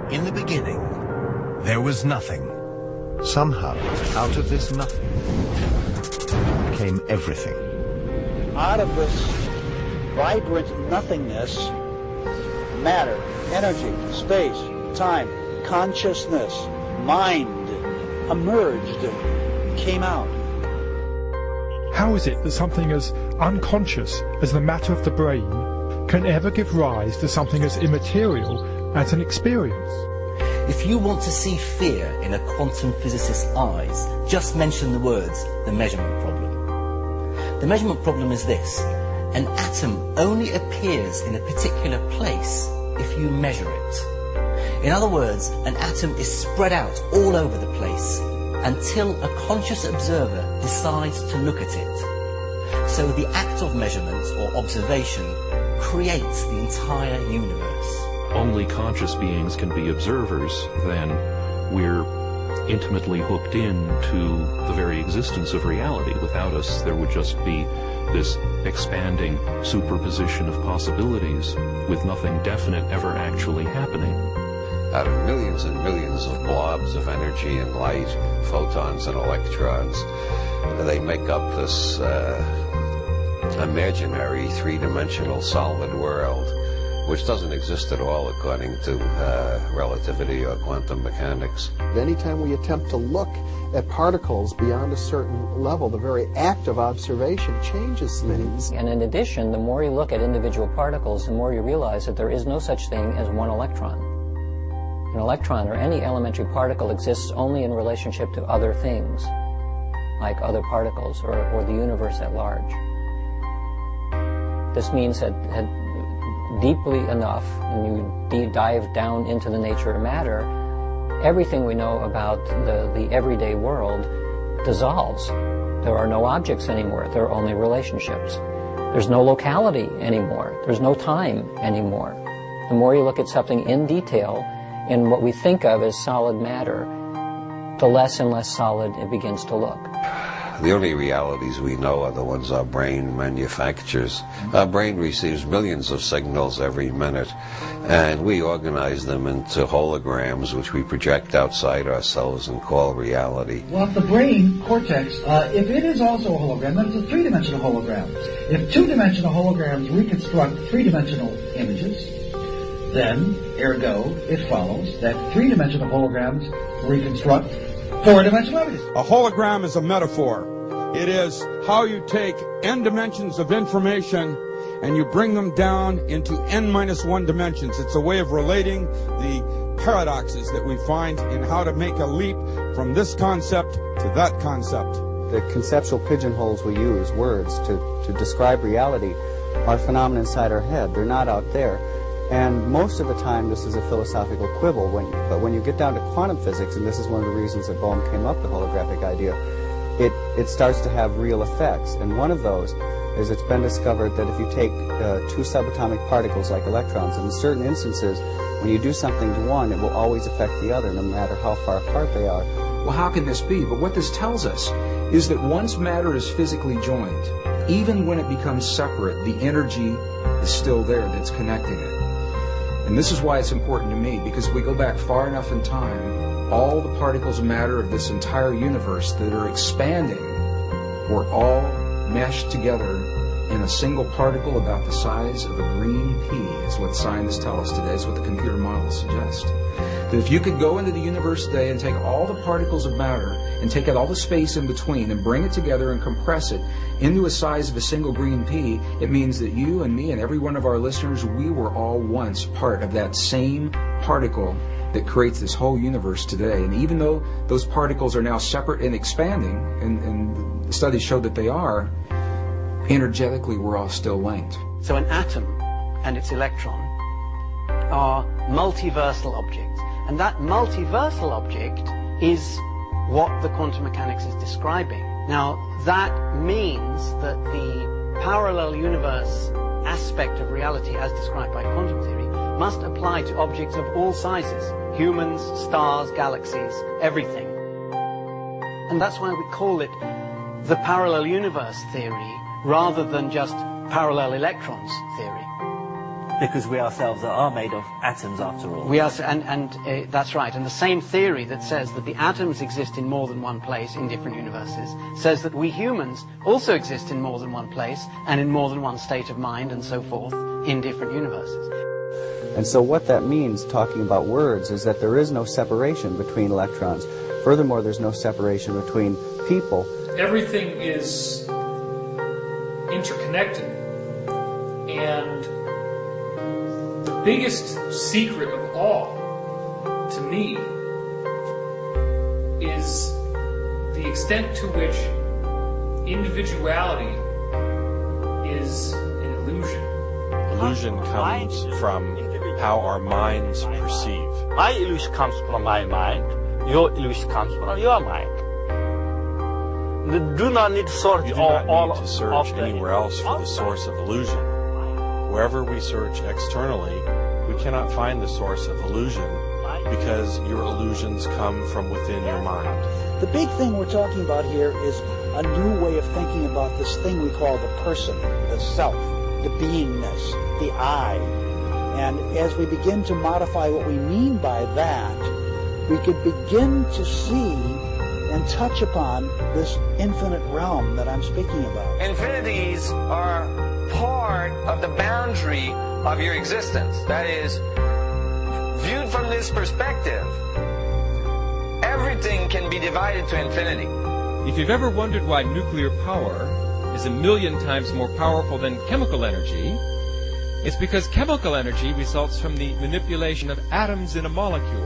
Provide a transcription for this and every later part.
In the beginning, there was nothing. Somehow, out of this nothing came everything. Out of this vibrant nothingness, matter, energy, space, time, consciousness, mind emerged, came out. How is it that something as unconscious as the matter of the brain can ever give rise to something as immaterial as an experience? If you want to see fear in a quantum physicist's eyes, just mention the words, the measurement problem. The measurement problem is this: an atom only appears in a particular place if you measure it. In other words, an atom is spread out all over the place until a conscious observer decides to look at it. So the act of measurement or observation creates the entire universe. Only conscious beings can be observers, then we're intimately hooked into the very existence of reality. Without us, there would just be this expanding superposition of possibilities with nothing definite ever actually happening. Out of millions and millions of blobs of energy and light, photons and electrons, they make up this imaginary three-dimensional solid world, which doesn't exist at all according to relativity or quantum mechanics. Anytime we attempt to look at particles beyond a certain level, the very act of observation changes things. And in addition, the more you look at individual particles, the more you realize that there is no such thing as one electron. An electron, or any elementary particle, exists only in relationship to other things, like other particles or the universe at large. This means that deeply enough, and you dive down into the nature of matter, everything we know about the everyday world dissolves. There are no objects anymore. There are only relationships. There's no locality anymore. There's no time anymore. The more you look at something in detail, in what we think of as solid matter, the less and less solid it begins to look. The only realities we know are the ones our brain manufactures. Our brain receives millions of signals every minute, and we organize them into holograms, which we project outside ourselves and call reality. Well, if the brain cortex, if it is also a hologram, then it's a three-dimensional hologram. If two-dimensional holograms reconstruct three-dimensional images, then, ergo, it follows that three-dimensional holograms reconstruct four-dimensional images. A hologram is a metaphor. It is how you take n dimensions of information and you bring them down into n-1 dimensions. It's a way of relating the paradoxes that we find in how to make a leap from this concept to that concept. The conceptual pigeonholes we use, words, to describe reality, are phenomena inside our head. They're not out there. And most of the time, this is a philosophical quibble. But when you get down to quantum physics, and this is one of the reasons that Bohm came up with the holographic idea, it starts to have real effects. And one of those is it's been discovered that if you take two subatomic particles like electrons, and in certain instances, when you do something to one, it will always affect the other, no matter how far apart they are. Well, how can this be? But what this tells us is that once matter is physically joined, even when it becomes separate, the energy is still there that's connecting it. And this is why it's important to me, because if we go back far enough in time, all the particles of matter of this entire universe that are expanding were all meshed together in a single particle about the size of a green pea, is what scientists tell us today, is what the computer models suggest. That if you could go into the universe today and take all the particles of matter and take out all the space in between and bring it together and compress it into a size of a single green pea, it means that you and me and every one of our listeners, we were all once part of that same particle that creates this whole universe today. And even though those particles are now separate and expanding, and the studies show that they are, energetically we're all still linked. So an atom and its electron are multiversal objects. And that multiversal object is what the quantum mechanics is describing. Now, that means that the parallel universe aspect of reality as described by quantum theory must apply to objects of all sizes: humans, stars, galaxies, everything. And that's why we call it the parallel universe theory rather than just parallel electrons theory. Because we ourselves are made of atoms after all. We are, that's right. And the same theory that says that the atoms exist in more than one place in different universes says that we humans also exist in more than one place and in more than one state of mind and so forth in different universes. And so what that means, talking about words, is that there is no separation between electrons. Furthermore, there's no separation between people. Everything is interconnected, and the biggest secret of all, to me, is the extent to which individuality is an illusion. Illusion comes from how our minds perceive. My illusion comes from my mind. Your illusion comes from your mind. Do not need to search anywhere else for the source of illusion. Wherever we search externally, we cannot find the source of illusion because your illusions come from within your mind. The big thing we're talking about here is a new way of thinking about this thing we call the person, the self, the beingness, the I. And as we begin to modify what we mean by that, we could begin to see and touch upon this infinite realm that I'm speaking about. Infinities are part of the boundary of your existence. That is, viewed from this perspective, everything can be divided to infinity. If you've ever wondered why nuclear power is 1,000,000 times more powerful than chemical energy, it's because chemical energy results from the manipulation of atoms in a molecule.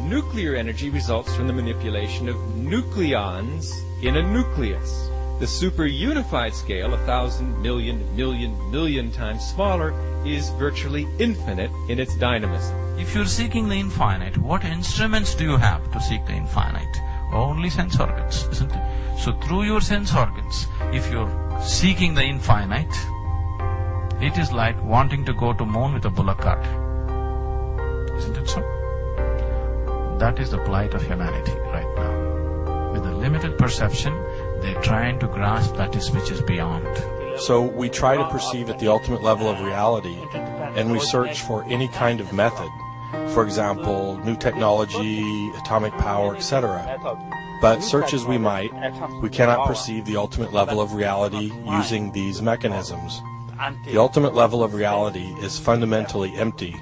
Nuclear energy results from the manipulation of nucleons in a nucleus. The superunified scale, 1,000, million times smaller, is virtually infinite in its dynamism. If you're seeking the infinite, what instruments do you have to seek the infinite? Only sense organs, isn't it? So through your sense organs, if you're seeking the infinite, it is like wanting to go to moon with a bullock cart. Isn't it so? That is the plight of humanity right now. With a limited perception, they're trying to grasp that which is beyond. So we try to perceive at the ultimate level of reality, and we search for any kind of method. For example, new technology, atomic power, etc. But search as we might, we cannot perceive the ultimate level of reality using these mechanisms. The ultimate level of reality is fundamentally empty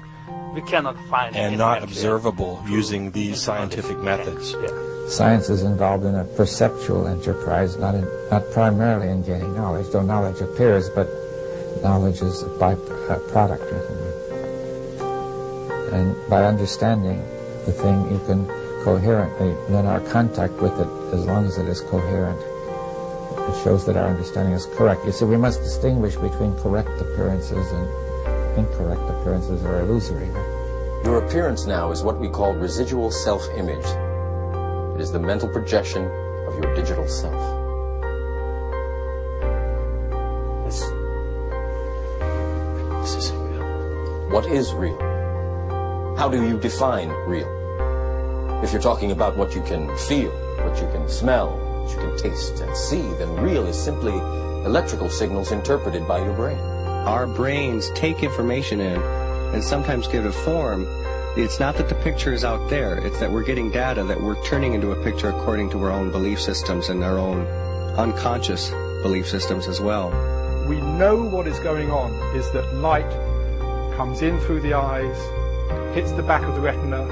and not observable using these scientific methods. Science is involved in a perceptual enterprise, not primarily in gaining knowledge, though knowledge appears, but knowledge is a byproduct. And by understanding the thing, you can coherently, then our contact with it, as long as it is coherent, it shows that our understanding is correct. You see, we must distinguish between correct appearances and incorrect appearances or illusory. Your appearance now is what we call residual self-image. It is the mental projection of your digital self. This is real. What is real? How do you define real? If you're talking about what you can feel, what you can smell, what you can taste and see, then real is simply electrical signals interpreted by your brain. Our brains take information in and sometimes give it form. It's not that the picture is out there, it's that we're getting data that we're turning into a picture according to our own belief systems and our own unconscious belief systems as well. We know what is going on is that light comes in through the eyes, hits the back of the retina,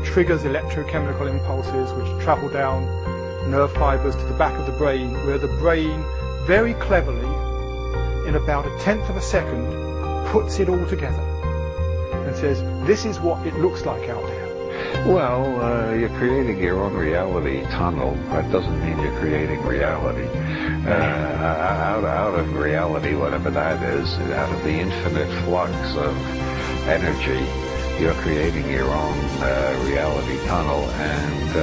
triggers electrochemical impulses which travel down nerve fibers to the back of the brain, where the brain very cleverly, in about 1/10 of a second, puts it all together and says, this is what it looks like out there. Well, you're creating your own reality tunnel. That doesn't mean you're creating reality. Out of reality, whatever that is, out of the infinite flux of energy, you're creating your own reality tunnel, and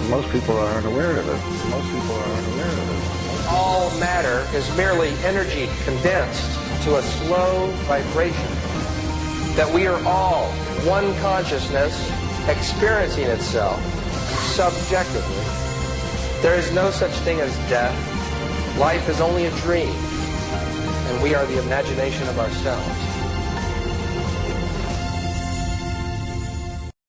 most people aren't aware of it. All matter is merely energy condensed to a slow vibration. That we are all one consciousness experiencing itself subjectively. There is no such thing as death. Life is only a dream. and we are the imagination of ourselves.